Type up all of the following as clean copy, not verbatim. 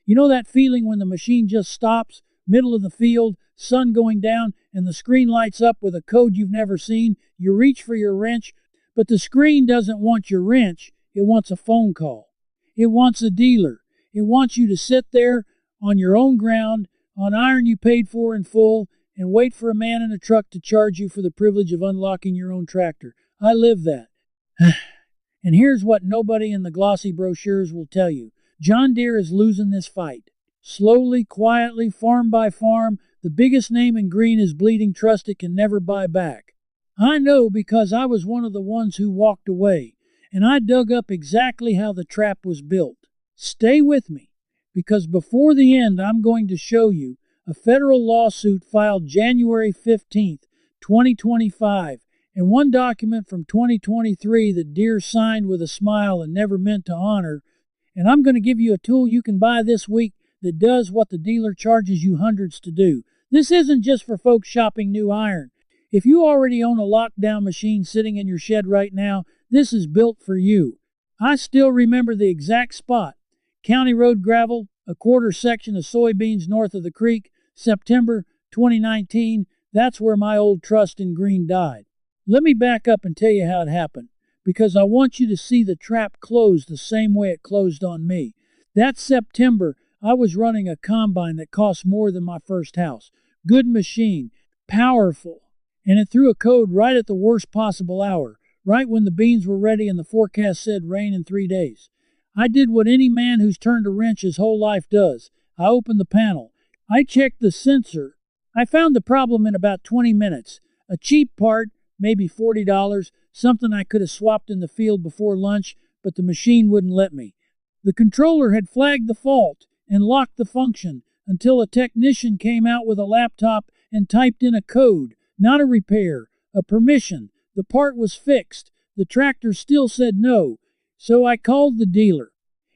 You know that feeling when the machine just stops, middle of the field, sun going down, and the screen lights up with a code you've never seen? You reach for your wrench, but the screen doesn't want your wrench, it wants a phone call. It wants a dealer. It wants you to sit there on your own ground, on iron you paid for in full, and wait for a man in a truck to charge you for the privilege of unlocking your own tractor. I live that. And here's what nobody in the glossy brochures will tell you. John Deere is losing this fight. Slowly, quietly, farm by farm, the biggest name in green is bleeding trust it can never buy back. I know because I was one of the ones who walked away, and I dug up exactly how the trap was built. Stay with me, because before the end I'm going to show you a federal lawsuit filed January 15th, 2025, and one document from 2023 that Deere signed with a smile and never meant to honor. And I'm going to give you a tool you can buy this week that does what the dealer charges you hundreds to do. This isn't just for folks shopping new iron. If you already own a lockdown machine sitting in your shed right now, this is built for you. I still remember the exact spot. County Road gravel, a quarter section of soybeans north of the creek, September 2019. That's where my old trust in green died. Let me back up and tell you how it happened, because I want you to see the trap close the same way it closed on me. That September, I was running a combine that cost more than my first house. Good machine, powerful, and it threw a code right at the worst possible hour, right when the beans were ready and the forecast said rain in 3 days. I did what any man who's turned a wrench his whole life does. I opened the panel. I checked the sensor. I found the problem in about 20 minutes. A cheap part, maybe $40, something I could have swapped in the field before lunch, but the machine wouldn't let me. The controller had flagged the fault and locked the function until a technician came out with a laptop and typed in a code, not a repair, a permission. The part was fixed. The tractor still said no. So I called the dealer,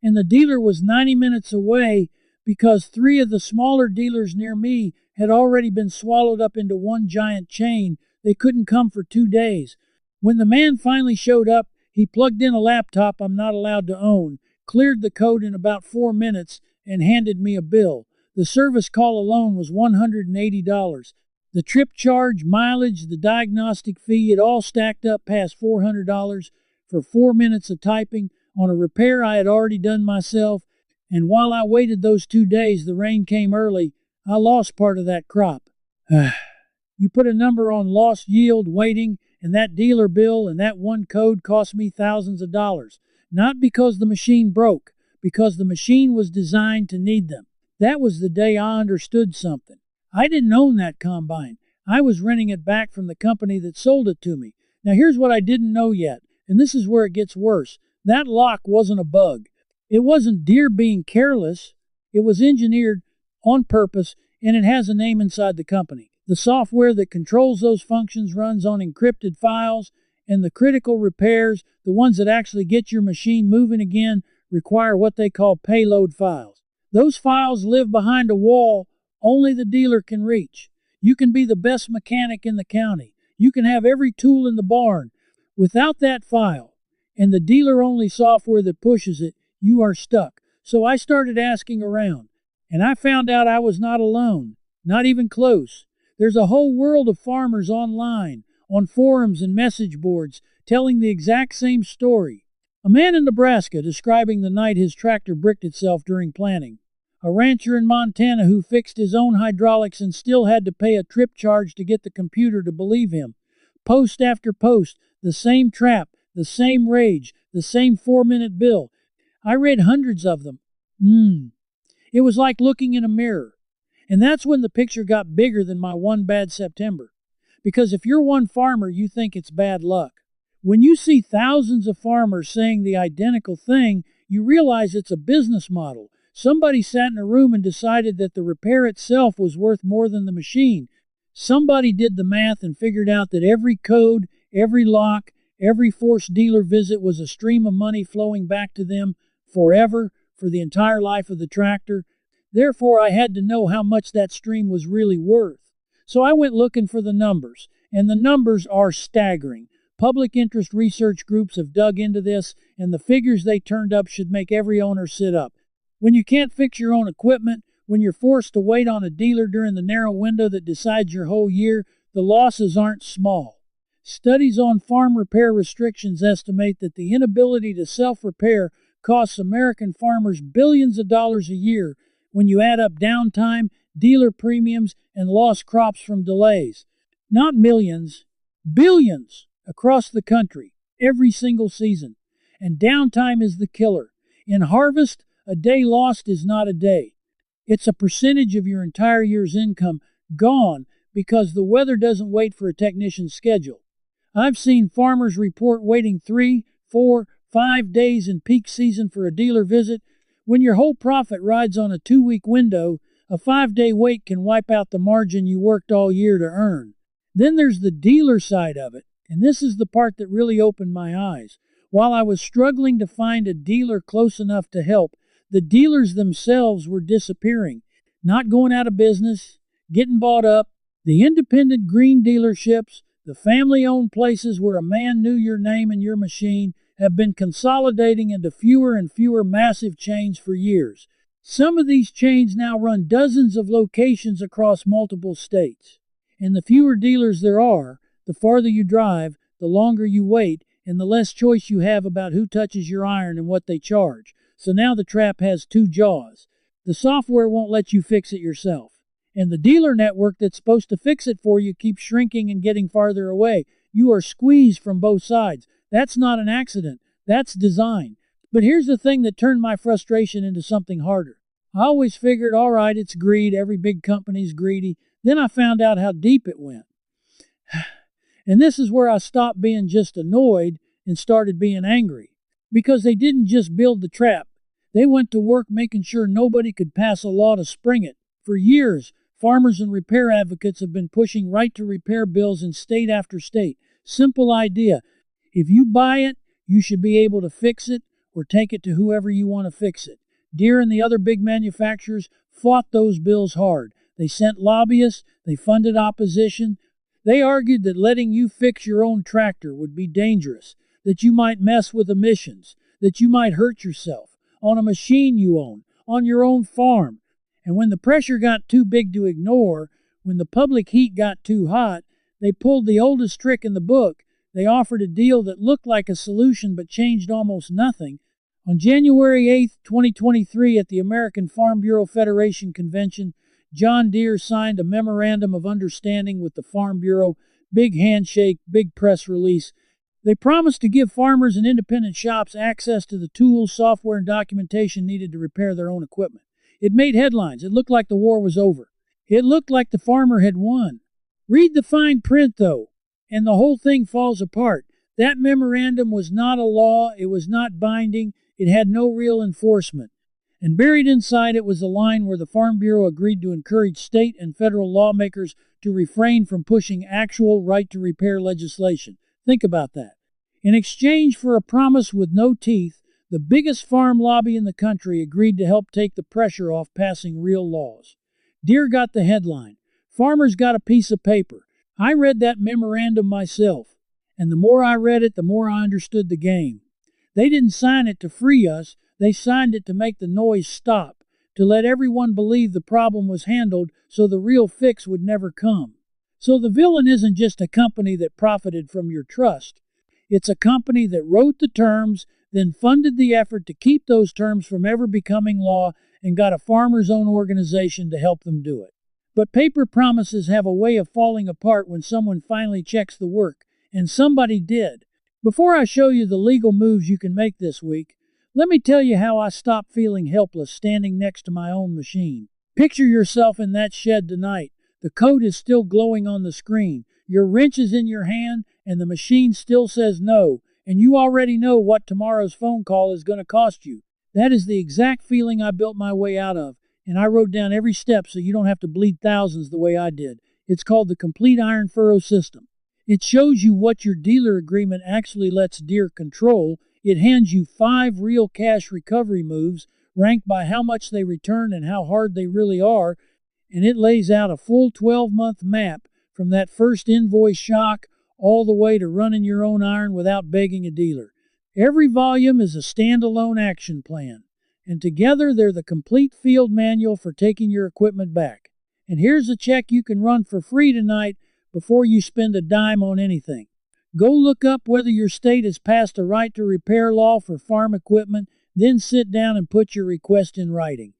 and the dealer was 90 minutes away because 3 of the smaller dealers near me had already been swallowed up into one giant chain. They couldn't come for 2 days. When the man finally showed up, he plugged in a laptop I'm not allowed to own, cleared the code in about 4 minutes, and handed me a bill. The service call alone was $180. The trip charge, mileage, the diagnostic fee, it all stacked up past $400 for 4 minutes of typing on a repair I had already done myself. And while I waited those 2 days, the rain came early. I lost part of that crop. You put a number on lost yield, waiting, and that dealer bill and that one code cost me thousands of dollars. Not because the machine broke, because the machine was designed to need them. That was the day I understood something. I didn't own that combine. I was renting it back from the company that sold it to me. Now here's what I didn't know yet, and this is where it gets worse. That lock wasn't a bug. It wasn't Deere being careless. It was engineered on purpose, and it has a name inside the company. The software that controls those functions runs on encrypted files, and the critical repairs, the ones that actually get your machine moving again, require what they call payload files. Those files live behind a wall only the dealer can reach. You can be the best mechanic in the county. You can have every tool in the barn. Without that file, and the dealer-only software that pushes it, you are stuck. So I started asking around, and I found out I was not alone, not even close. There's a whole world of farmers online, on forums and message boards, telling the exact same story. A man in Nebraska describing the night his tractor bricked itself during planting. A rancher in Montana who fixed his own hydraulics and still had to pay a trip charge to get the computer to believe him. Post after post, the same trap, the same rage, the same 4-minute bill. I read hundreds of them. It was like looking in a mirror. And that's when the picture got bigger than my one bad September. Because if you're one farmer, you think it's bad luck. When you see thousands of farmers saying the identical thing, you realize it's a business model. Somebody sat in a room and decided that the repair itself was worth more than the machine. Somebody did the math and figured out that every code, every lock, every forced dealer visit was a stream of money flowing back to them forever for the entire life of the tractor. Therefore, I had to know how much that stream was really worth. So I went looking for the numbers, and the numbers are staggering. Public interest research groups have dug into this, and the figures they turned up should make every owner sit up. When you can't fix your own equipment, when you're forced to wait on a dealer during the narrow window that decides your whole year, the losses aren't small. Studies on farm repair restrictions estimate that the inability to self-repair costs American farmers billions of dollars a year when you add up downtime, dealer premiums, and lost crops from delays. Not millions, billions across the country, every single season. And downtime is the killer. In harvest, a day lost is not a day. It's a percentage of your entire year's income gone because the weather doesn't wait for a technician's schedule. I've seen farmers report waiting 3, 4, 5 days in peak season for a dealer visit. When your whole profit rides on a 2-week window, a 5-day wait can wipe out the margin you worked all year to earn. Then there's the dealer side of it, and this is the part that really opened my eyes. While I was struggling to find a dealer close enough to help, the dealers themselves were disappearing, not going out of business, getting bought up. The independent green dealerships, the family-owned places where a man knew your name and your machine, have been consolidating into fewer and fewer massive chains for years. Some of these chains now run dozens of locations across multiple states. And the fewer dealers there are, the farther you drive, the longer you wait, and the less choice you have about who touches your iron and what they charge. So now the trap has 2 jaws. The software won't let you fix it yourself. And the dealer network that's supposed to fix it for you keeps shrinking and getting farther away. You are squeezed from both sides. That's not an accident. That's design. But here's the thing that turned my frustration into something harder. I always figured, all right, it's greed. Every big company's greedy. Then I found out how deep it went. And this is where I stopped being just annoyed and started being angry. Because they didn't just build the trap. They went to work making sure nobody could pass a law to spring it. For years, farmers and repair advocates have been pushing right to repair bills in state after state. Simple idea. If you buy it, you should be able to fix it or take it to whoever you want to fix it. Deere and the other big manufacturers fought those bills hard. They sent lobbyists, they funded opposition. They argued that letting you fix your own tractor would be dangerous, that you might mess with emissions, that you might hurt yourself on a machine you own, on your own farm. And when the pressure got too big to ignore, when the public heat got too hot, they pulled the oldest trick in the book. They offered a deal that looked like a solution but changed almost nothing. On January 8, 2023, at the American Farm Bureau Federation Convention, John Deere signed a memorandum of understanding with the Farm Bureau. Big handshake, big press release. They promised to give farmers and independent shops access to the tools, software, and documentation needed to repair their own equipment. It made headlines. It looked like the war was over. It looked like the farmer had won. Read the fine print, though, and the whole thing falls apart. That memorandum was not a law. It was not binding. It had no real enforcement. And buried inside it was a line where the Farm Bureau agreed to encourage state and federal lawmakers to refrain from pushing actual right-to-repair legislation. Think about that. In exchange for a promise with no teeth, the biggest farm lobby in the country agreed to help take the pressure off passing real laws. Deere got the headline. Farmers got a piece of paper. I read that memorandum myself, and the more I read it, the more I understood the game. They didn't sign it to free us. They signed it to make the noise stop, to let everyone believe the problem was handled so the real fix would never come. So the villain isn't just a company that profited from your trust. It's a company that wrote the terms, then funded the effort to keep those terms from ever becoming law, and got a farmer's own organization to help them do it. But paper promises have a way of falling apart when someone finally checks the work, and somebody did. Before I show you the legal moves you can make this week, let me tell you how I stopped feeling helpless standing next to my own machine. Picture yourself in that shed tonight. The code is still glowing on the screen. Your wrench is in your hand, and the machine still says no, and you already know what tomorrow's phone call is going to cost you. That is the exact feeling I built my way out of, and I wrote down every step so you don't have to bleed thousands the way I did. It's called the Complete Iron Furrow System. It shows you what your dealer agreement actually lets Deere control. It hands you 5 real cash recovery moves, ranked by how much they return and how hard they really are, and it lays out a full 12-month map from that first invoice shock all the way to running your own iron without begging a dealer. Every volume is a standalone action plan. and together they're the complete field manual for taking your equipment back. And here's a check you can run for free tonight before you spend a dime on anything. Go look up whether your state has passed a right to repair law for farm equipment, then sit down and put your request in writing.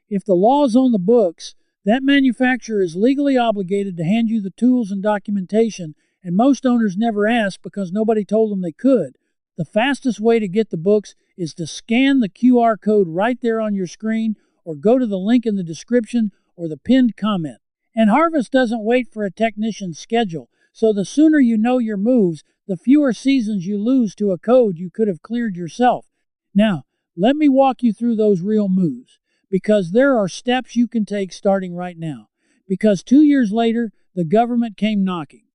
If the law is on the books, that manufacturer is legally obligated to hand you the tools and documentation, and most owners never ask because nobody told them they could. The fastest way to get the books is to scan the QR code right there on your screen or go to the link in the description or the pinned comment. And harvest doesn't wait for a technician's schedule, so the sooner you know your moves, the fewer seasons you lose to a code you could have cleared yourself. Now, let me walk you through those real moves, because there are steps you can take starting right now. Because 2 years later, the government came knocking.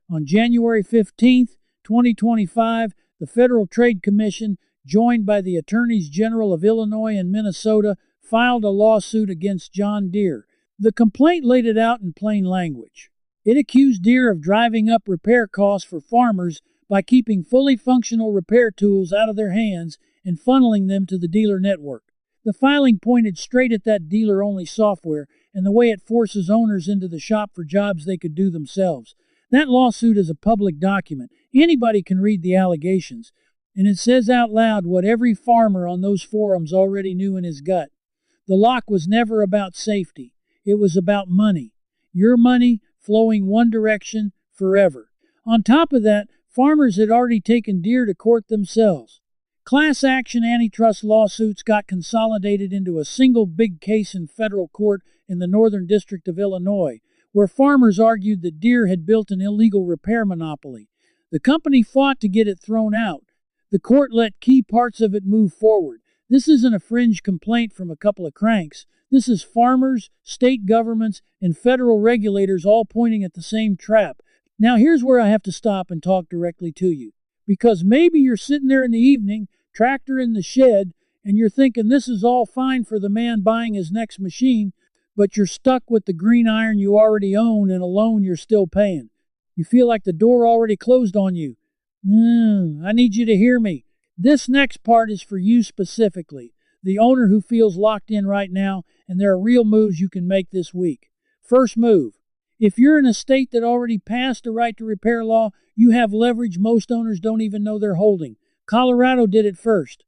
On January 15th, 2025, the Federal Trade Commission, joined by the Attorneys General of Illinois and Minnesota, filed a lawsuit against John Deere. The complaint laid it out in plain language. It accused Deere of driving up repair costs for farmers by keeping fully functional repair tools out of their hands and funneling them to the dealer network. The filing pointed straight at that dealer-only software and the way it forces owners into the shop for jobs they could do themselves. That lawsuit is a public document. Anybody can read the allegations, and it says out loud what every farmer on those forums already knew in his gut. The lock was never about safety. It was about money. Your money flowing one direction forever. On top of that, farmers had already taken Deere to court themselves. Class action antitrust lawsuits got consolidated into a single big case in federal court in the Northern District of Illinois, where farmers argued that Deere had built an illegal repair monopoly. The company fought to get it thrown out. The court let key parts of it move forward. This isn't a fringe complaint from a couple of cranks. This is farmers, state governments, and federal regulators all pointing at the same trap. Now here's where I have to stop and talk directly to you. Because maybe you're sitting there in the evening, tractor in the shed, and you're thinking this is all fine for the man buying his next machine, but you're stuck with the green iron you already own and a loan you're still paying. You feel like the door already closed on you. I need you to hear me. This next part is for you specifically, the owner who feels locked in right now, and there are real moves you can make this week. First move. If you're in a state that already passed a right to repair law, you have leverage most owners don't even know they're holding. Colorado did it first.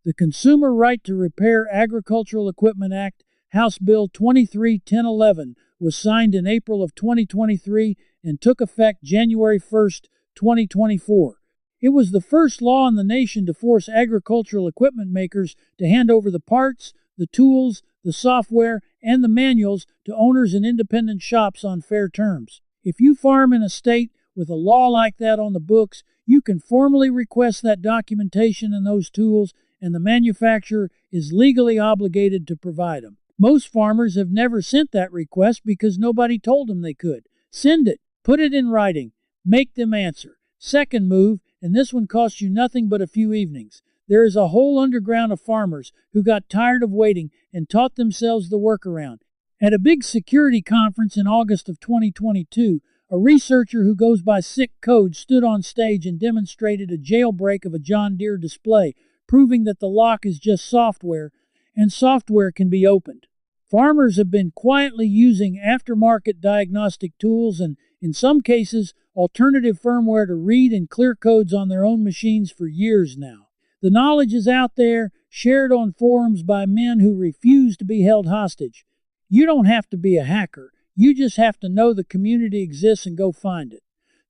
The Consumer Right to Repair Agricultural Equipment Act, House Bill 23-1011, was signed in April of 2023 and took effect January 1st, 2024. It was the first law in the nation to force agricultural equipment makers to hand over the parts, the tools, the software, and the manuals to owners and independent shops on fair terms. If you farm in a state with a law like that on the books, you can formally request that documentation and those tools, and the manufacturer is legally obligated to provide them. Most farmers have never sent that request because nobody told them they could. Send it. Put it in writing. Make them answer. Second move, and this one costs you nothing but a few evenings. There is a whole underground of farmers who got tired of waiting and taught themselves the workaround. At a big security conference in August of 2022, a researcher who goes by Sick Code stood on stage and demonstrated a jailbreak of a John Deere display, proving that the lock is just software, and software can be opened. Farmers have been quietly using aftermarket diagnostic tools and, in some cases, alternative firmware to read and clear codes on their own machines for years now. The knowledge is out there, shared on forums by men who refuse to be held hostage. You don't have to be a hacker. You just have to know the community exists and go find it.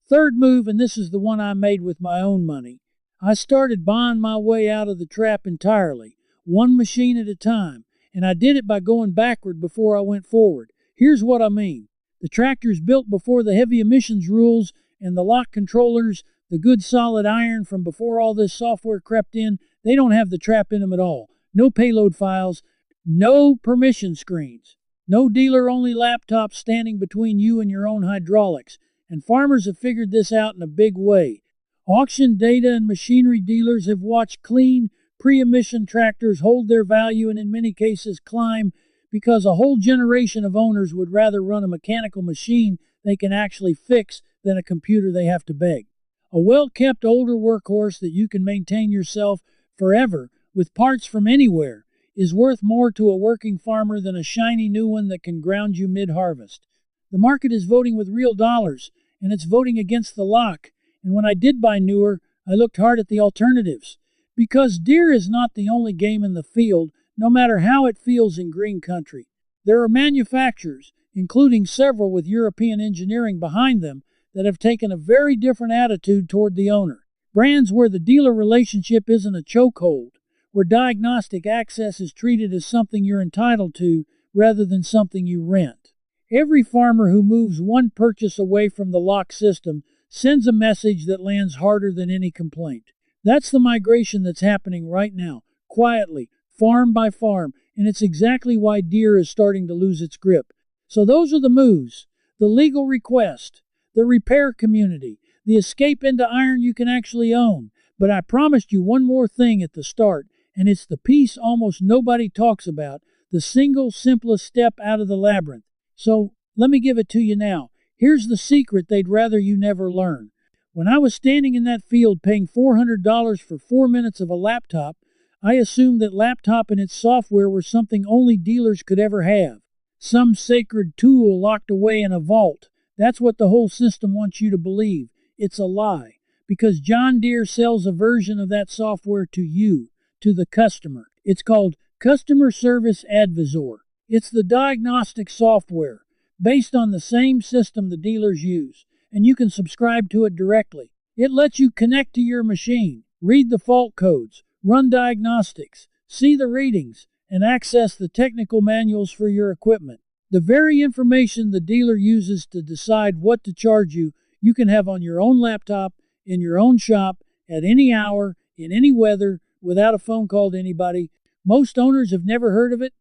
Third move, and this is the one I made with my own money. I started buying my way out of the trap entirely, one machine at a time, and I did it by going backward before I went forward. Here's what I mean. The tractor's built before the heavy emissions rules, and the lock controllers, the good solid iron from before all this software crept in, they don't have the trap in them at all. No payload files, no permission screens, no dealer-only laptops standing between you and your own hydraulics. And farmers have figured this out in a big way. Auction data and machinery dealers have watched clean, pre-emission tractors hold their value and in many cases climb because a whole generation of owners would rather run a mechanical machine they can actually fix than a computer they have to beg. A well-kept older workhorse that you can maintain yourself forever with parts from anywhere. is worth more to a working farmer than a shiny new one that can ground you mid-harvest. The market is voting with real dollars, and it's voting against the lock. And when I did buy newer, I looked hard at the alternatives. Because Deere is not the only game in the field, no matter how it feels in green country. There are manufacturers, including several with European engineering behind them, that have taken a very different attitude toward the owner. Brands where the dealer relationship isn't a chokehold, where diagnostic access is treated as something you're entitled to rather than something you rent. Every farmer who moves one purchase away from the lock system sends a message that lands harder than any complaint. That's the migration that's happening right now, quietly, farm by farm, and it's exactly why Deere is starting to lose its grip. So those are the moves: the legal request, the repair community, the escape into iron you can actually own. But I promised you one more thing at the start, and it's the piece almost nobody talks about, the single simplest step out of the labyrinth. So let me give it to you now. Here's the secret they'd rather you never learn. When I was standing in that field paying $400 for 4 minutes of a laptop, I assumed that laptop and its software were something only dealers could ever have. Some sacred tool locked away in a vault. That's what the whole system wants you to believe. It's a lie. Because John Deere sells a version of that software to you, to the customer. It's called Customer Service Advisor. It's the diagnostic software, based on the same system the dealers use, and you can subscribe to it directly. It lets you connect to your machine, read the fault codes, run diagnostics, see the readings, and access the technical manuals for your equipment. The very information the dealer uses to decide what to charge you, you can have on your own laptop, in your own shop, at any hour, in any weather, without a phone call to anybody. Most owners have never heard of it.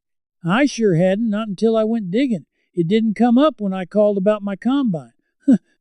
I sure hadn't, not until I went digging. It didn't come up when I called about my combine.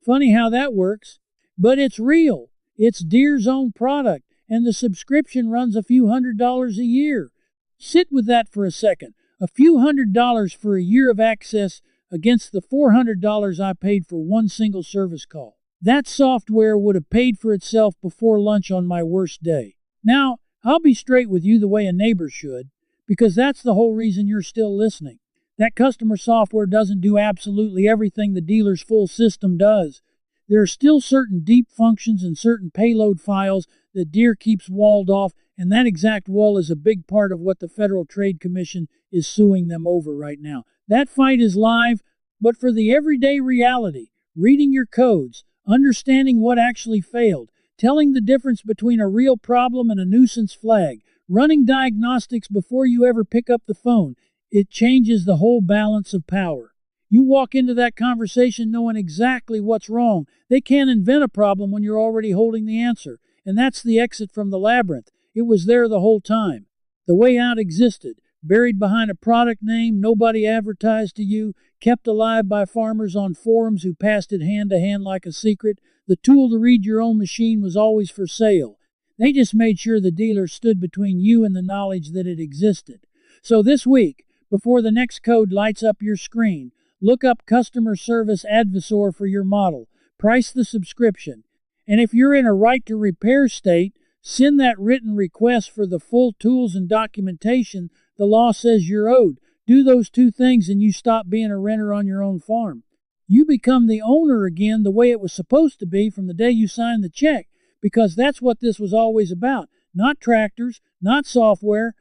Funny how that works. But it's real. It's Deere's own product, and the subscription runs a few $100s a year. Sit with that for a second. A few $100s for a year of access against the $400 I paid for one single service call. That software would have paid for itself before lunch on my worst day. Now, I'll be straight with you the way a neighbor should, because that's the whole reason you're still listening. That customer software doesn't do absolutely everything the dealer's full system does. There are still certain deep functions and certain payload files that Deere keeps walled off, and that exact wall is a big part of what the Federal Trade Commission is suing them over right now. That fight is live, but for the everyday reality, reading your codes, understanding what actually failed, telling the difference between a real problem and a nuisance flag, running diagnostics before you ever pick up the phone, it changes the whole balance of power. You walk into that conversation knowing exactly what's wrong. They can't invent a problem when you're already holding the answer. And that's the exit from the labyrinth. It was there the whole time. The way out existed, buried behind a product name nobody advertised to you, kept alive by farmers on forums who passed it hand to hand like a secret. The tool to read your own machine was always for sale. They just made sure the dealer stood between you and the knowledge that it existed. So this week, before the next code lights up your screen, look up Customer Service Advisor for your model. Price the subscription. And if you're in a right to repair state, send that written request for the full tools and documentation the law says you're owed. Do those two things and you stop being a renter on your own farm. You become the owner again the way it was supposed to be from the day you signed the check, because that's what this was always about. Not tractors, not software.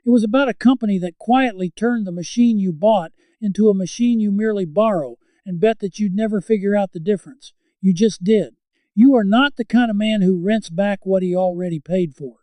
It was about a company that quietly turned the machine you bought into a machine you merely borrow and bet that you'd never figure out the difference. You just did. You are not the kind of man who rents back what he already paid for.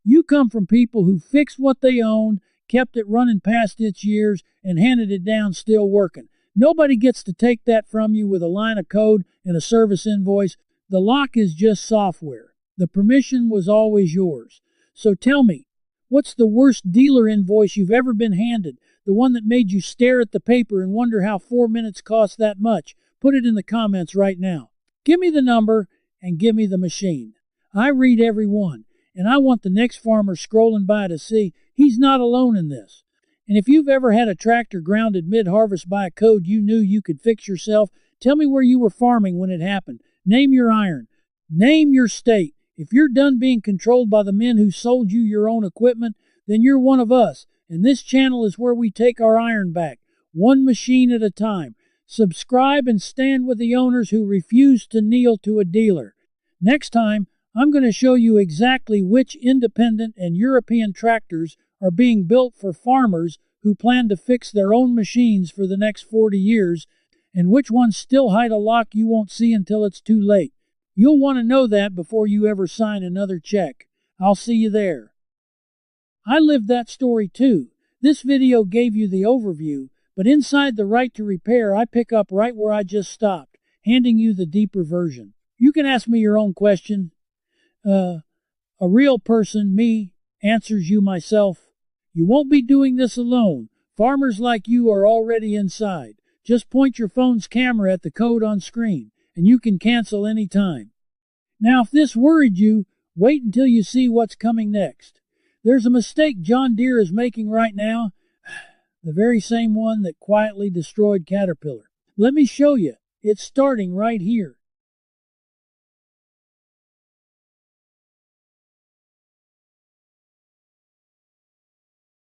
You come from people who fixed what they owned, kept it running past its years, and handed it down still working. Nobody gets to take that from you with a line of code and a service invoice. The lock is just software. The permission was always yours. So tell me, what's the worst dealer invoice you've ever been handed? The one that made you stare at the paper and wonder how 4 minutes cost that much? Put it in the comments right now. Give me the number and give me the machine. I read every one, and I want the next farmer scrolling by to see he's not alone in this. And if you've ever had a tractor grounded mid-harvest by a code you knew you could fix yourself, tell me where you were farming when it happened. Name your iron. Name your state. If you're done being controlled by the men who sold you your own equipment, then you're one of us, and this channel is where we take our iron back, one machine at a time. Subscribe and stand with the owners who refuse to kneel to a dealer. Next time, I'm going to show you exactly which independent and European tractors are being built for farmers who plan to fix their own machines for the next 40 years, and which ones still hide a lock you won't see until it's too late. You'll want to know that before you ever sign another check. I'll see you there. I lived that story too. This video gave you the overview, but inside the right to repair, I pick up right where I just stopped, handing you the deeper version. You can ask me your own question. A real person, me, answers you myself. You won't be doing this alone. Farmers like you are already inside. Just point your phone's camera at the code on screen, and you can cancel any time. Now, if this worried you, wait until you see what's coming next. There's a mistake John Deere is making right now, the very same one that quietly destroyed Caterpillar. Let me show you. It's starting right here.